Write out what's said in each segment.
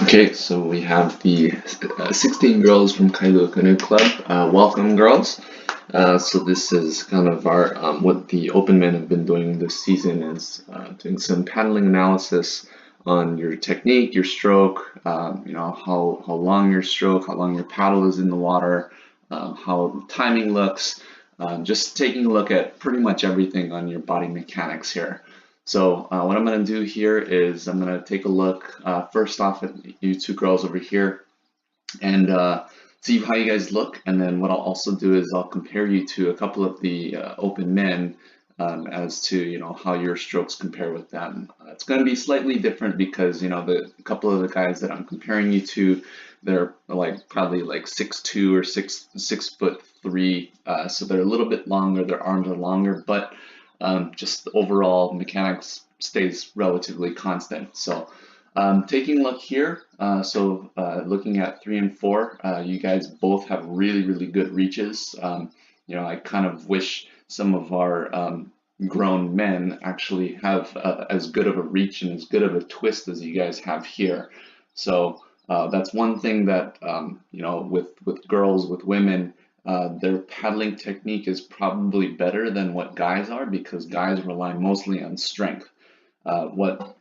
Okay, so we have the 16 girls from Kailua Canoe Club. Welcome, girls. So this is kind of our what the open men have been doing this season is doing some paddling analysis on your technique, your stroke, how long your stroke, how long your paddle is in the water, how timing looks, just taking a look at pretty much everything on your body mechanics here. So what I'm going to do here is I'm going to take a look first off at you two girls over here and see how you guys look. And then what I'll also do is I'll compare you to a couple of the open men as to how your strokes compare with them. It's going to be slightly different because the couple of the guys that I'm comparing you to, they're probably like 6'2" or 6'3", so they're a little bit longer. Their arms are longer, but just the overall mechanics stays relatively constant. So taking a look here, looking at 3 and 4, you guys both have really good reaches. I kind of wish some of our grown men actually have as good of a reach and as good of a twist as you guys have here. So that's one thing that with girls, with women, their paddling technique is probably better than what guys are because guys rely mostly on strength. What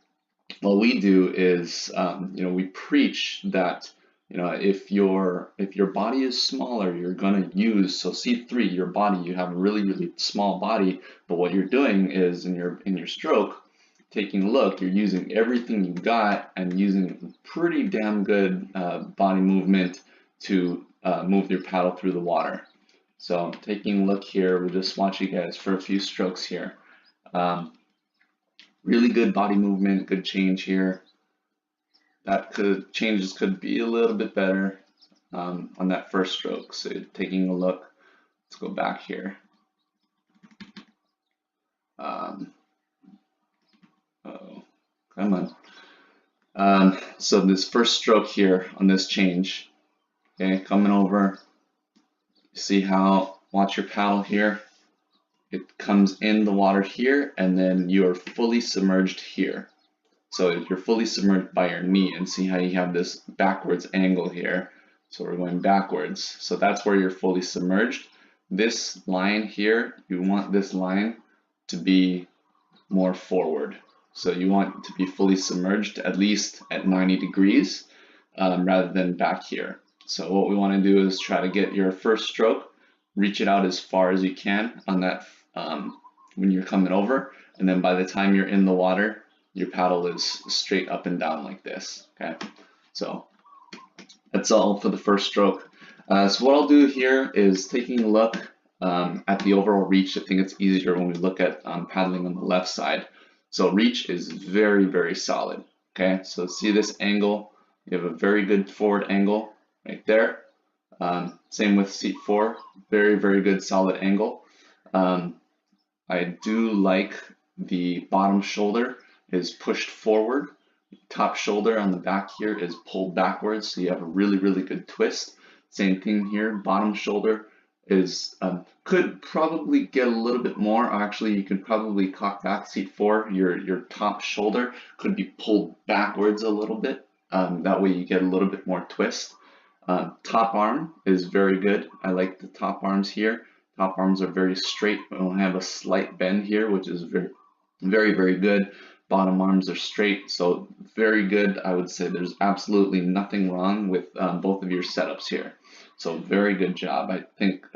we do is, we preach that, if your body is smaller, you're gonna use, so C3, your body, you have a really small body, but what you're doing is in your stroke, taking a look, you're using everything you got and using pretty damn good body movement to move your paddle through the water. So taking a look here, we'll just watch you guys for a few strokes here. Really good body movement, good change here. Changes could be a little bit better on that first stroke. So taking a look, let's go back here. Oh, come on. So this first stroke here on this change, okay, coming over, see how, watch your paddle here. It comes in the water here, and then you are fully submerged here. So you're fully submerged by your knee, and see how you have this backwards angle here. So we're going backwards. So that's where you're fully submerged. This line here, you want this line to be more forward. So you want to be fully submerged at least at 90 degrees rather than back here. So what we want to do is try to get your first stroke, reach it out as far as you can on that when you're coming over, and then by the time you're in the water, your paddle is straight up and down like this. Okay, so that's all for the first stroke. So what I'll do here is taking a look at the overall reach. I think it's easier when we look at paddling on the left side. So reach is very solid. Okay, so see this angle, you have a very good forward angle right there. Same with seat 4, very good solid angle. I do like the bottom shoulder is pushed forward. Top shoulder on the back here is pulled backwards, so you have a really good twist. Same thing here, bottom shoulder is could probably get a little bit more. Actually, you could probably cock back seat 4. Your top shoulder could be pulled backwards a little bit. That way you get a little bit more twist. Top arm is very good. I like the top arms here. Top arms are very straight. We don't have a slight bend here, which is very good. Bottom arms are straight, so very good. I would say there's absolutely nothing wrong with both of your setups here. So very good job. I think,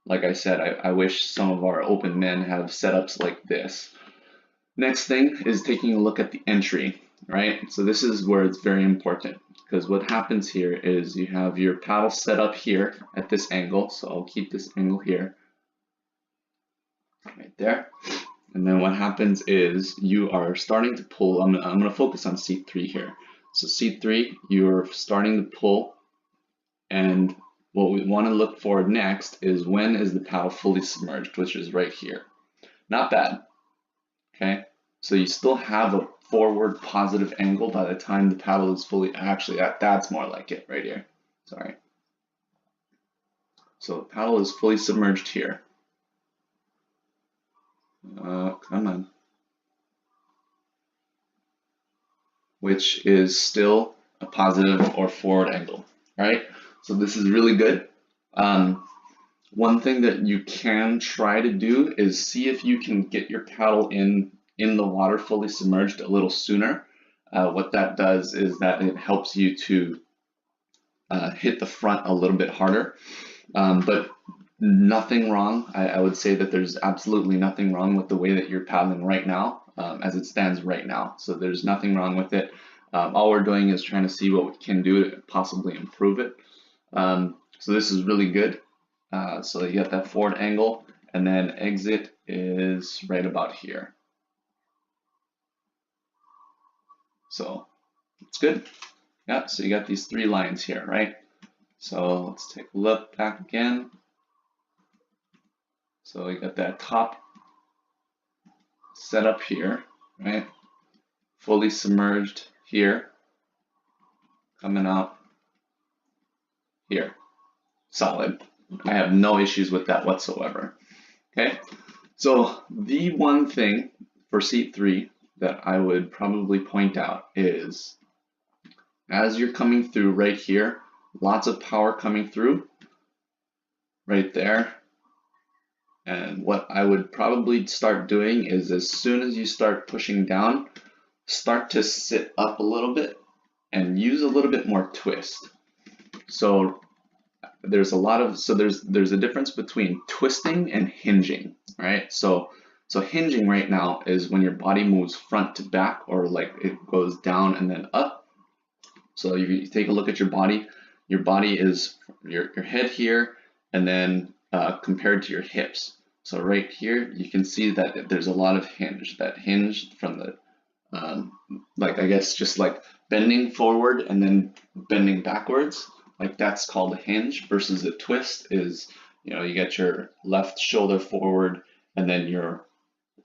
like I said, I wish some of our open men have setups like this. Next thing is taking a look at the entry, right? So this is where it's very important, because what happens here is you have your paddle set up here at this angle. So I'll keep this angle here, right there. And then what happens is you are starting to pull. I'm going to focus on seat 3 here. So seat 3, you're starting to pull, and what we want to look for next is when is the paddle fully submerged, which is right here. Not bad. Okay, so you still have a forward positive angle by the time the paddle is fully, actually that's more like it right here. Sorry. So the paddle is fully submerged here. Come on. Which is still a positive or forward angle. All right, so this is really good. One thing that you can try to do is see if you can get your paddle in the water fully submerged a little sooner. What that does is that it helps you to hit the front a little bit harder, but nothing wrong. I would say that there's absolutely nothing wrong with the way that you're paddling right now, as it stands right now. So there's nothing wrong with it. All we're doing is trying to see what we can do to possibly improve it. So this is really good. So you got that forward angle, and then exit is right about here. So it's good. Yeah, so you got these 3 lines here, right? So let's take a look back again. So you got that top set up here, right? Fully submerged here, coming out here. Solid. I have no issues with that whatsoever. Okay, so the one thing for seat 3 that I would probably point out is, as you're coming through right here, lots of power coming through right there. And what I would probably start doing is, as soon as you start pushing down, start to sit up a little bit and use a little bit more twist. So there's a difference between twisting and hinging, right? So hinging right now is when your body moves front to back, or like it goes down and then up. So if you take a look at your body is your head here, and then compared to your hips. So right here, you can see that there's a lot of hinge. That hinge from the, like, I guess just like bending forward and then bending backwards, like that's called a hinge, versus a twist is, you know, you get your left shoulder forward and then your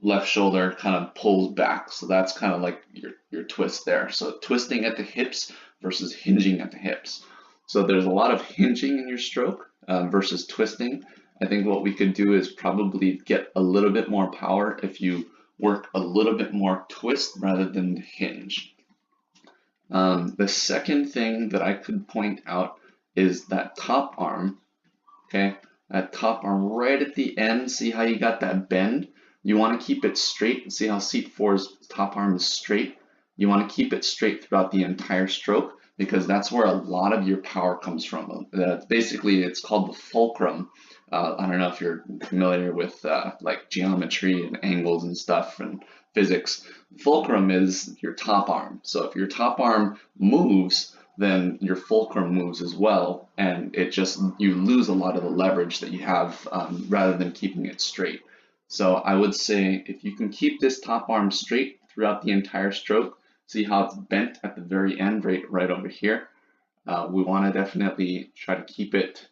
left shoulder kind of pulls back. So that's kind of like your twist there. So twisting at the hips versus hinging at the hips. So there's a lot of hinging in your stroke versus twisting. I think what we could do is probably get a little bit more power if you work a little bit more twist rather than hinge. The second thing that I could point out is that top arm, okay? That top arm right at the end, see how you got that bend? You want to keep it straight. See how seat 4's top arm is straight? You want to keep it straight throughout the entire stroke, because that's where a lot of your power comes from. Basically, it's called the fulcrum. I don't know if you're familiar with like geometry and angles and stuff and physics. Fulcrum is your top arm. So if your top arm moves, then your fulcrum moves as well, and you lose a lot of the leverage that you have rather than keeping it straight. So I would say if you can keep this top arm straight throughout the entire stroke, see how it's bent at the very end, right over here. We want to definitely try to keep it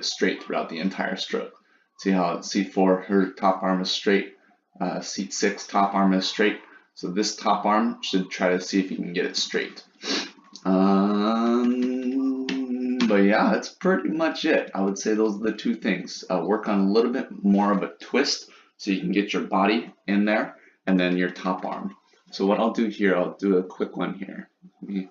straight throughout the entire stroke. See how seat 4, her top arm is straight. Seat 6, top arm is straight. So this top arm should try to see if you can get it straight. But yeah, that's pretty much it. I would say those are the 2 things. Work on a little bit more of a twist so you can get your body in there, and then your top arm. So what I'll do here, I'll do a quick one here. Let me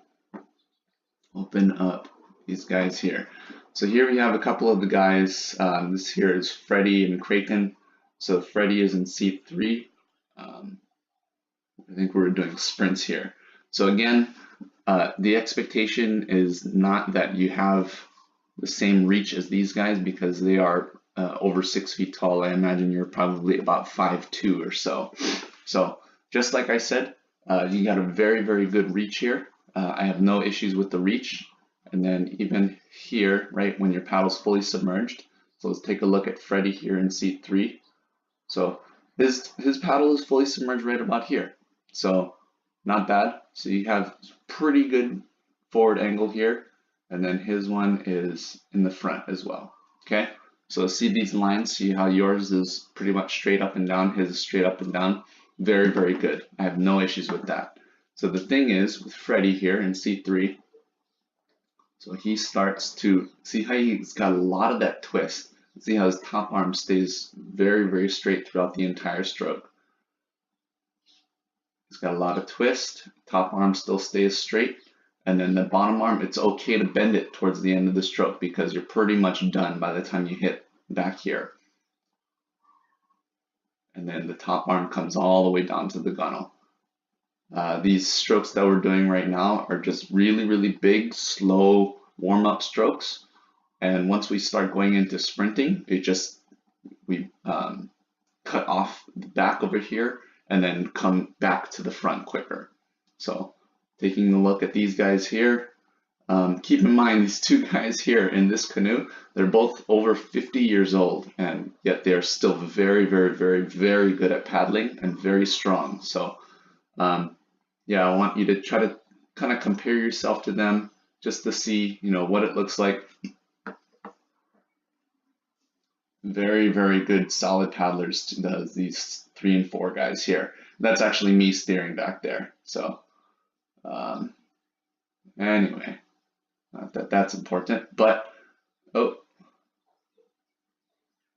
open up these guys here. So here we have a couple of the guys. This here is Freddie and Kraken. So Freddie is in seat 3. I think we're doing sprints here. So again, the expectation is not that you have the same reach as these guys, because they are over 6 feet tall. I imagine you're probably about 5'2" or so. So just like I said, you got a very, very good reach here. I have no issues with the reach. And then even here, right, when your paddle's fully submerged. So let's take a look at Freddie here in seat 3. So his paddle is fully submerged right about here. So not bad. So you have pretty good forward angle here. And then his one is in the front as well. Okay, so see these lines, see how yours is pretty much straight up and down, his is straight up and down. Very, very good. I have no issues with that. So the thing is with Freddie here in seat 3, so he starts to see how he's got a lot of that twist. See how his top arm stays very, very straight throughout the entire stroke. it's got a lot of twist. Top arm still stays straight. And then the bottom arm, it's okay to bend it towards the end of the stroke because you're pretty much done by the time you hit back here. And then the top arm comes all the way down to the gunnel. These strokes that we're doing right now are just really, really big, slow warm-up strokes. And once we start going into sprinting, we cut off the back over here and then come back to the front quicker. So taking a look at these guys here, keep in mind these two guys here in this canoe, they're both over 50 years old, and yet they're still very, very, very, very good at paddling and very strong. So yeah, I want you to try to kind of compare yourself to them just to see, you know, what it looks like. Very, very good, solid paddlers, these 3 and 4 guys here. That's actually me steering back there. So anyway, not that that's important, but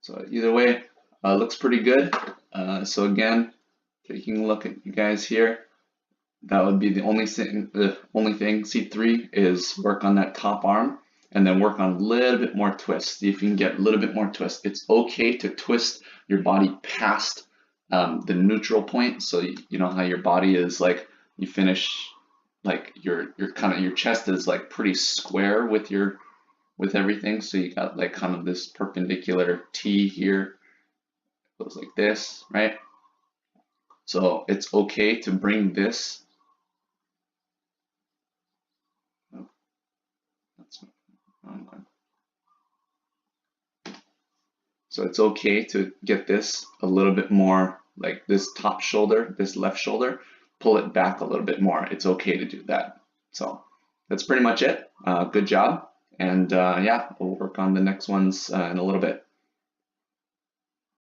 so either way, looks pretty good. So again, taking a look at you guys here, that would be the only thing. C3 is work on that top arm and then work on a little bit more twist. See if you can get a little bit more twist. It's okay to twist your body past the neutral point. So you know how your body is like, you finish like your chest is like pretty square with everything. So you got like kind of this perpendicular T here, goes like this, right? So it's okay to bring this. Oh, that's wrong one. So it's okay to get this a little bit more, like this top shoulder, this left shoulder, pull it back a little bit more. It's okay to do that. So that's pretty much it. Good job. And yeah, we'll work on the next ones in a little bit.